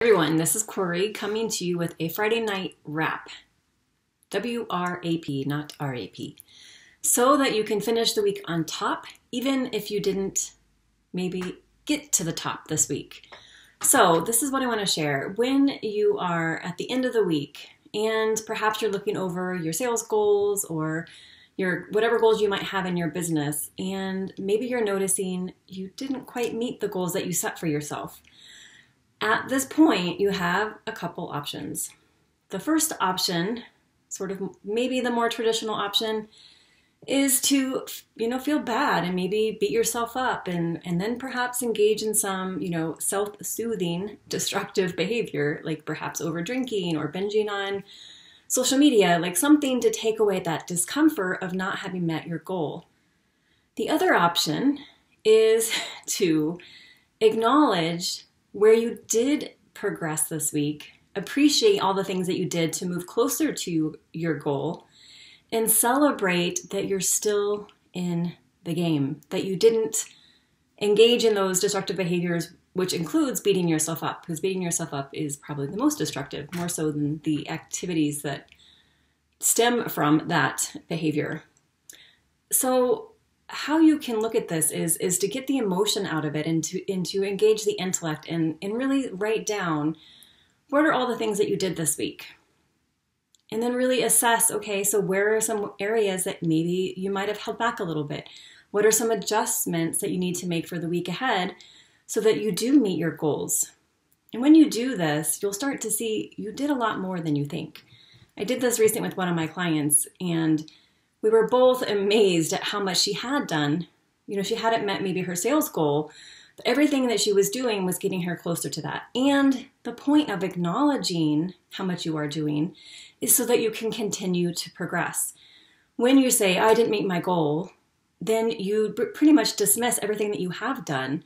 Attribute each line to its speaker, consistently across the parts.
Speaker 1: Everyone, this is Corey coming to you with a Friday night wrap. W-R-A-P, not R-A-P. So that you can finish the week on top, even if you didn't maybe get to the top this week. So this is what I want to share. When you are at the end of the week and perhaps you're looking over your sales goals or your whatever goals you might have in your business, and maybe you're noticing you didn't quite meet the goals that you set for yourself. At this point, you have a couple options. The first option, sort of maybe the more traditional option, is to, feel bad and maybe beat yourself up and then perhaps engage in some, self-soothing destructive behavior, like perhaps over drinking or binging on social media, like something to take away that discomfort of not having met your goal. The other option is to acknowledge where you did progress this week, appreciate all the things that you did to move closer to your goal, and celebrate that you're still in the game, that you didn't engage in those destructive behaviors, which includes beating yourself up, because beating yourself up is probably the most destructive, more so than the activities that stem from that behavior. So how you can look at this is to get the emotion out of it and to engage the intellect and really write down what are all the things that you did this week. And then really assess, okay, so where are some areas that maybe you might have held back a little bit? What are some adjustments that you need to make for the week ahead so that you do meet your goals? And when you do this, you'll start to see you did a lot more than you think. I did this recently with one of my clients, and we were both amazed at how much she had done. She hadn't met maybe her sales goal, but everything that she was doing was getting her closer to that. And the point of acknowledging how much you are doing is so that you can continue to progress. When you say, I didn't meet my goal, then you pretty much dismiss everything that you have done,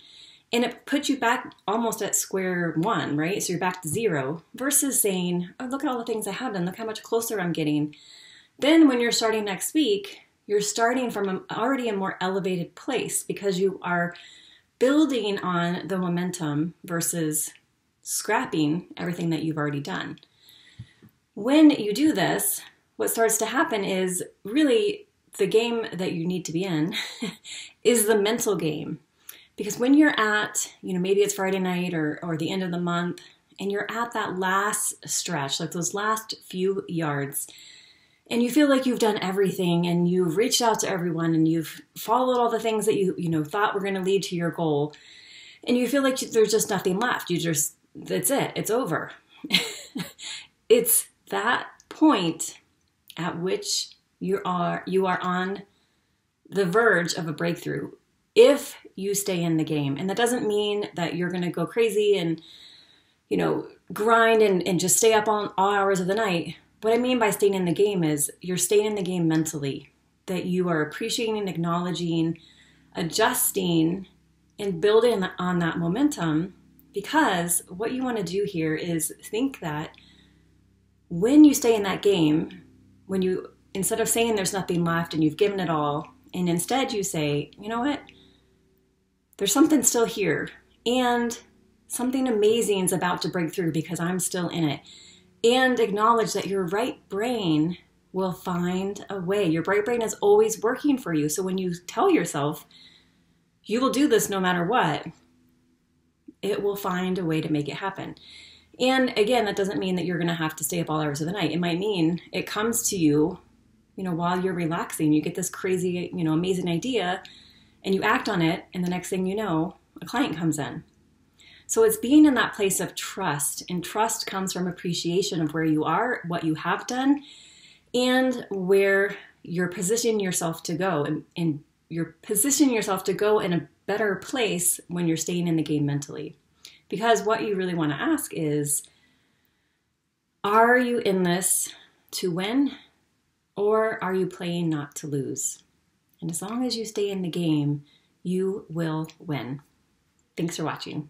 Speaker 1: and it puts you back almost at square one, right? So you're back to zero, versus saying, oh, look at all the things I have done. Look how much closer I'm getting. Then when you're starting next week, you're starting from already a more elevated place because you are building on the momentum versus scrapping everything that you've already done. When you do this, what starts to happen is really the game that you need to be in is the mental game. Because when you're at, maybe it's Friday night or the end of the month, and you're at that last stretch, like those last few yards, and you feel like you've done everything and you've reached out to everyone and you've followed all the things that you thought were going to lead to your goal, and you feel like there's just nothing left. That's it. It's over. It's that point at which you are on the verge of a breakthrough if you stay in the game. And that doesn't mean that you're going to go crazy and grind and just stay up on all hours of the night. What I mean by staying in the game is you're staying in the game mentally, that you are appreciating, acknowledging, adjusting, and building on that momentum, because what you want to do here is think that when you stay in that game, when you, instead of saying there's nothing left and you've given it all, and instead you say, you know what, there's something still here, and something amazing is about to break through because I'm still in it. And acknowledge that your right brain will find a way. Your right brain is always working for you. So when you tell yourself, you will do this no matter what, it will find a way to make it happen. And again, that doesn't mean that you're going to have to stay up all hours of the night. It might mean it comes to you, while you're relaxing. You get this crazy, amazing idea, and you act on it, and the next thing you know, a client comes in. So it's being in that place of trust, and trust comes from appreciation of where you are, what you have done, and where you're positioning yourself to go. And you're positioning yourself to go in a better place when you're staying in the game mentally. Because what you really want to ask is, are you in this to win, or are you playing not to lose? And as long as you stay in the game, you will win. Thanks for watching.